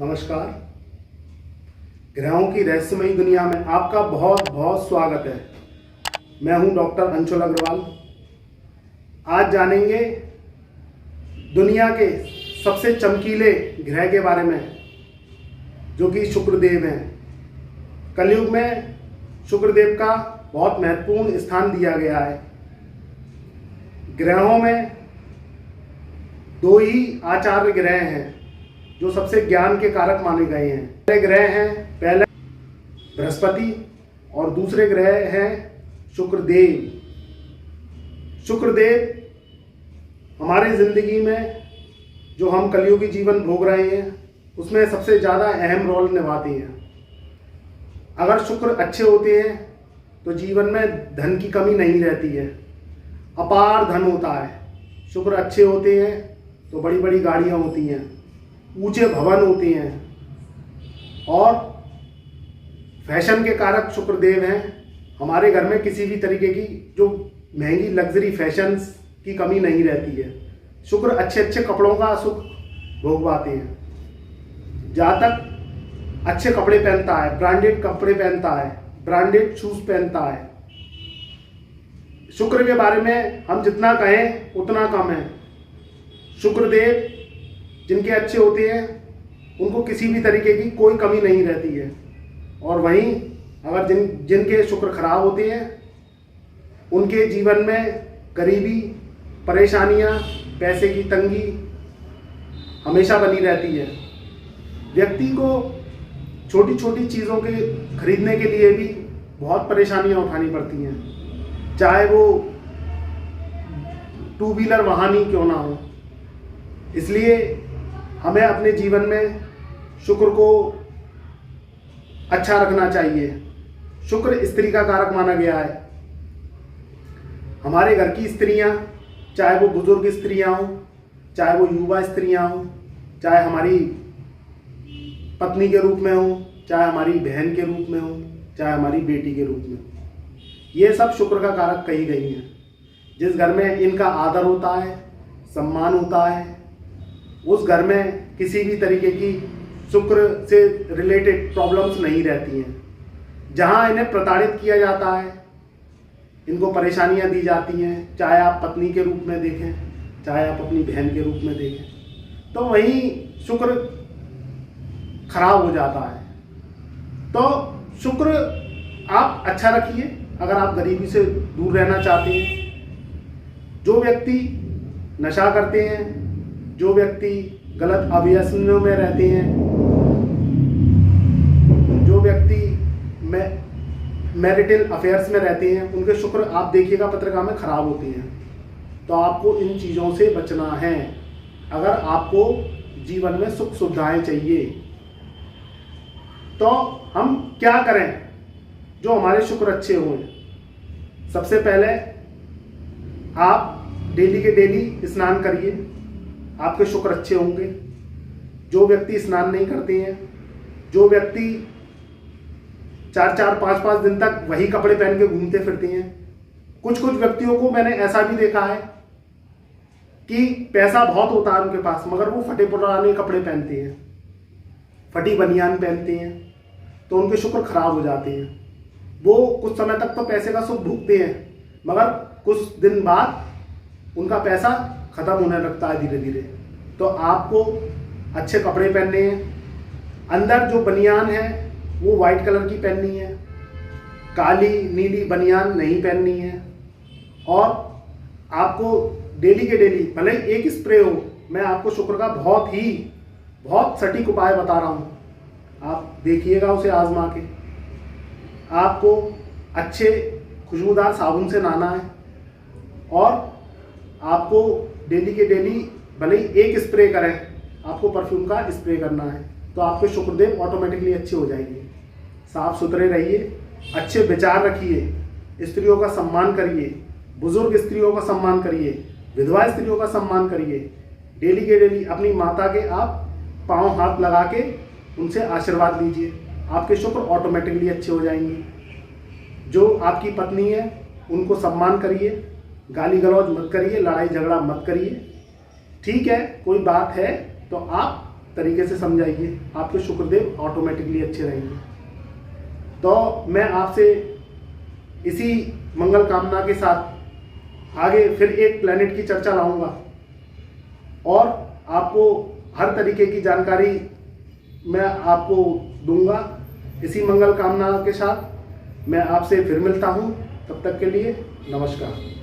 नमस्कार। ग्रहों की रहस्यमयी दुनिया में आपका बहुत बहुत स्वागत है। मैं हूं डॉक्टर अंशुल अग्रवाल। आज जानेंगे दुनिया के सबसे चमकीले ग्रह के बारे में, जो कि शुक्रदेव हैं। कलयुग में शुक्रदेव का बहुत महत्वपूर्ण स्थान दिया गया है। ग्रहों में दो ही आचार्य ग्रह हैं जो सबसे ज्ञान के कारक माने गए हैं। पहले ग्रह हैं पहले बृहस्पति और दूसरे ग्रह हैं शुक्रदेव। शुक्रदेव हमारे जिंदगी में जो हम कलयुगी जीवन भोग रहे हैं उसमें सबसे ज़्यादा अहम रोल निभाते हैं। अगर शुक्र अच्छे होते हैं तो जीवन में धन की कमी नहीं रहती है, अपार धन होता है। शुक्र अच्छे होते हैं तो बड़ी बड़ी गाड़ियाँ होती हैं, ऊंचे भवन होते हैं और फैशन के कारक शुक्रदेव हैं। हमारे घर में किसी भी तरीके की जो महंगी लग्जरी फैशंस की कमी नहीं रहती है। शुक्र अच्छे अच्छे कपड़ों का सुख भोगवाते हैं। जहाँ तक अच्छे कपड़े पहनता है, ब्रांडेड कपड़े पहनता है, ब्रांडेड शूज पहनता है। शुक्र के बारे में हम जितना कहें उतना कम है। शुक्रदेव जिनके अच्छे होते हैं उनको किसी भी तरीके की कोई कमी नहीं रहती है, और वहीं अगर जिनके शुक्र खराब होते हैं उनके जीवन में गरीबी, परेशानियां, पैसे की तंगी हमेशा बनी रहती है। व्यक्ति को छोटी छोटी चीज़ों के खरीदने के लिए भी बहुत परेशानियां उठानी पड़ती हैं, चाहे वो टू व्हीलर वाहन ही क्यों ना हो। इसलिए हमें अपने जीवन में शुक्र को अच्छा रखना चाहिए। शुक्र स्त्री का कारक माना गया है। हमारे घर की स्त्रियां, चाहे वो बुजुर्ग स्त्रियां हों, चाहे वो युवा स्त्रियां हों, चाहे हमारी पत्नी के रूप में हो, चाहे हमारी बहन के रूप में हो, चाहे हमारी बेटी के रूप में हो, ये सब शुक्र का कारक कही गई हैं। जिस घर में इनका आदर होता है, सम्मान होता है, उस घर में किसी भी तरीके की शुक्र से रिलेटेड प्रॉब्लम्स नहीं रहती हैं। जहाँ इन्हें प्रताड़ित किया जाता है, इनको परेशानियाँ दी जाती हैं, चाहे आप पत्नी के रूप में देखें, चाहे आप अपनी बहन के रूप में देखें, तो वहीं शुक्र खराब हो जाता है। तो शुक्र आप अच्छा रखिए अगर आप गरीबी से दूर रहना चाहते हैं। जो व्यक्ति नशा करते हैं, जो व्यक्ति गलत अभ्यसनों में रहते हैं, जो व्यक्ति मैरिटल अफेयर्स में रहते हैं, उनके शुक्र आप देखिएगा पत्रिका में खराब होते हैं। तो आपको इन चीज़ों से बचना है अगर आपको जीवन में सुख सुविधाएं चाहिए। तो हम क्या करें जो हमारे शुक्र अच्छे हों? सबसे पहले आप डेली के डेली स्नान करिए, आपके शुक्र अच्छे होंगे। जो व्यक्ति स्नान नहीं करते हैं, जो व्यक्ति 4-4, 5-5 दिन तक वही कपड़े पहन के घूमते फिरते हैं, कुछ व्यक्तियों को मैंने ऐसा भी देखा है कि पैसा बहुत होता है उनके पास, मगर वो फटे पुराने कपड़े पहनते हैं, फटी बनियान पहनते हैं, तो उनके शुक्र खराब हो जाते हैं। वो कुछ समय तक तो पैसे का सुख भोगते हैं, मगर कुछ दिन बाद उनका पैसा खत्म होने लगता है धीरे धीरे। तो आपको अच्छे कपड़े पहनने हैं। अंदर जो बनियान है वो वाइट कलर की पहननी है, काली नीली बनियान नहीं पहननी है। और आपको डेली के डेली, भले एक स्प्रे हो, मैं आपको शुक्र का बहुत सटीक उपाय बता रहा हूँ, आप देखिएगा उसे आजमा के। आपको अच्छे खुशबूदार साबुन से नहाना है और आपको डेली के डेली भले ही एक स्प्रे करें, आपको परफ्यूम का स्प्रे करना है, तो आपके शुक्रदेव ऑटोमेटिकली अच्छे हो जाएंगे। साफ सुथरे रहिए, अच्छे विचार रखिए, स्त्रियों का सम्मान करिए, बुजुर्ग स्त्रियों का सम्मान करिए, विधवा स्त्रियों का सम्मान करिए। डेली के डेली अपनी माता के आप पांव हाथ लगा के उनसे आशीर्वाद लीजिए, आपके शुक्र ऑटोमेटिकली अच्छे हो जाएंगे। जो आपकी पत्नी है उनको सम्मान करिए, गाली गलौज मत करिए, लड़ाई झगड़ा मत करिए। ठीक है, कोई बात है तो आप तरीके से समझाइए, आपके शुक्रदेव ऑटोमेटिकली अच्छे रहेंगे। तो मैं आपसे इसी मंगल कामना के साथ आगे फिर एक प्लैनेट की चर्चा लाऊंगा और आपको हर तरीके की जानकारी मैं आपको दूंगा। इसी मंगल कामना के साथ मैं आपसे फिर मिलता हूं। तब तक के लिए नमस्कार।